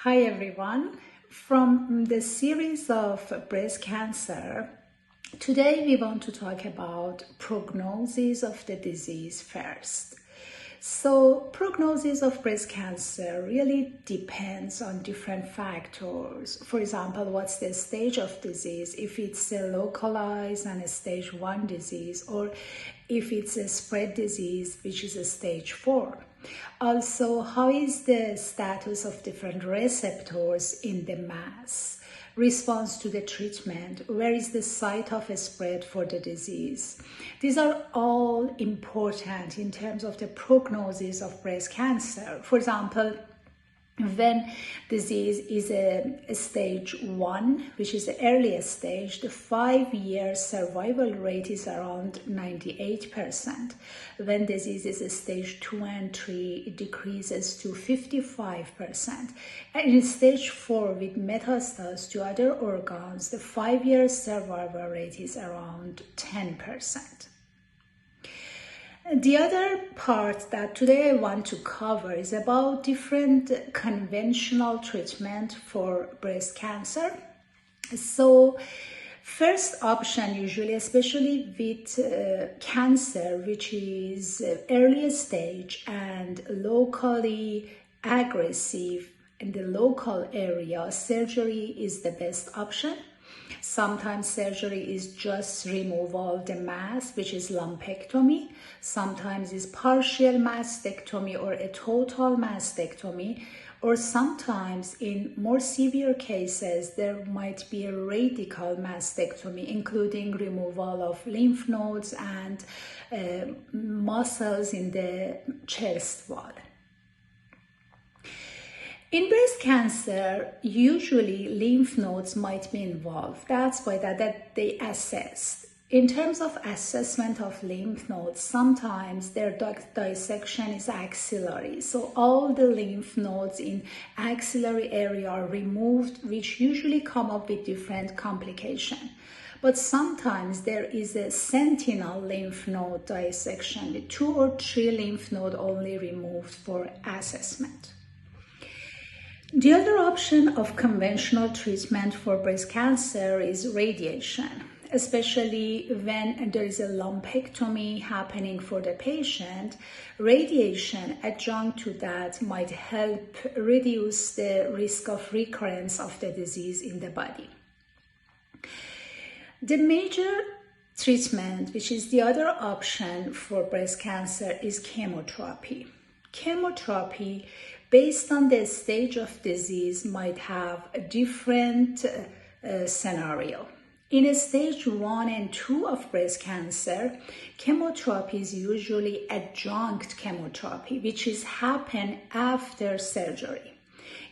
Hi everyone, from the series of breast cancer, today we want to talk about prognosis of the disease first. So prognosis of breast cancer really depends on different factors. For example, what's the stage of disease, if it's a localized and a stage 1 disease, or if it's a spread disease, which is a stage 4. Also, how is the status of different receptors in the mass? Response to the treatment, where is the site of a spread for the disease? These are all important in terms of the prognosis of breast cancer. For example, when disease is a stage 1, which is the earliest stage, the 5-year survival rate is around 98%. When disease is a stage 2 and 3, it decreases to 55%. And in stage 4, with metastasis to other organs, the 5-year survival rate is around 10%. The other part that today I want to cover is about different conventional treatment for breast cancer. So first option usually, especially with cancer which is early stage and locally aggressive in the local area, surgery is the best option. Sometimes surgery is just removal of the mass, which is lumpectomy. Sometimes it's partial mastectomy or a total mastectomy. Or sometimes in more severe cases, there might be a radical mastectomy, including removal of lymph nodes and muscles in the chest wall. In breast cancer, usually lymph nodes might be involved. That's why that they assessed. In terms of assessment of lymph nodes, sometimes their dissection is axillary. So all the lymph nodes in axillary area are removed, which usually come up with different complications. But sometimes there is a sentinel lymph node dissection with 2 or 3 lymph nodes only removed for assessment. The other option of conventional treatment for breast cancer is radiation, especially when there is a lumpectomy happening for the patient. Radiation adjunct to that might help reduce the risk of recurrence of the disease in the body. The major treatment, which is the other option for breast cancer, is chemotherapy. Chemotherapy, based on the stage of disease, might have a different scenario. In a stage 1 and 2 of breast cancer, chemotherapy is usually adjunct chemotherapy, which is happen after surgery.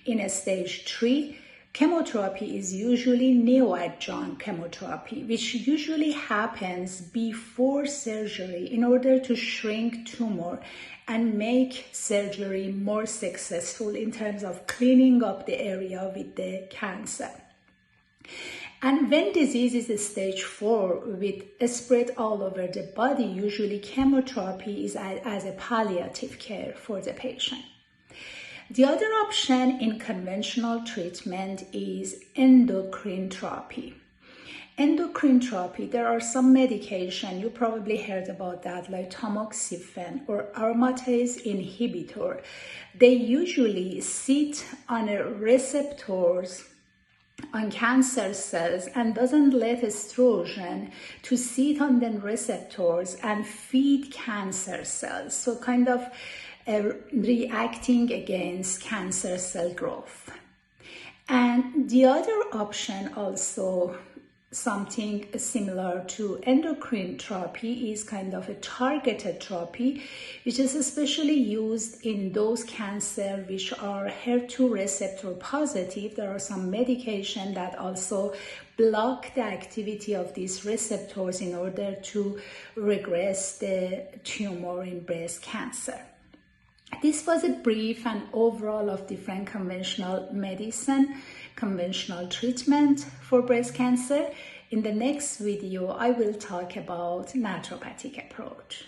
In a stage 3, chemotherapy is usually neoadjuvant chemotherapy, which usually happens before surgery in order to shrink tumor and make surgery more successful in terms of cleaning up the area with the cancer. And when disease is a stage 4 with a spread all over the body, usually chemotherapy is as a palliative care for the patient. The other option in conventional treatment is endocrine therapy. Endocrine therapy, there are some medication, you probably heard about that, like tamoxifen or aromatase inhibitor. They usually sit on receptors on cancer cells and doesn't let estrogen to sit on the receptors and feed cancer cells. So kind of reacting against cancer cell growth. And the other option, also something similar to endocrine therapy, is kind of a targeted therapy, which is especially used in those cancers which are HER2 receptor positive. There are some medication that also block the activity of these receptors in order to regress the tumor in breast cancer. This was a brief and overall of different conventional medicine, conventional treatment for breast cancer. In the next video, I will talk about naturopathic approach.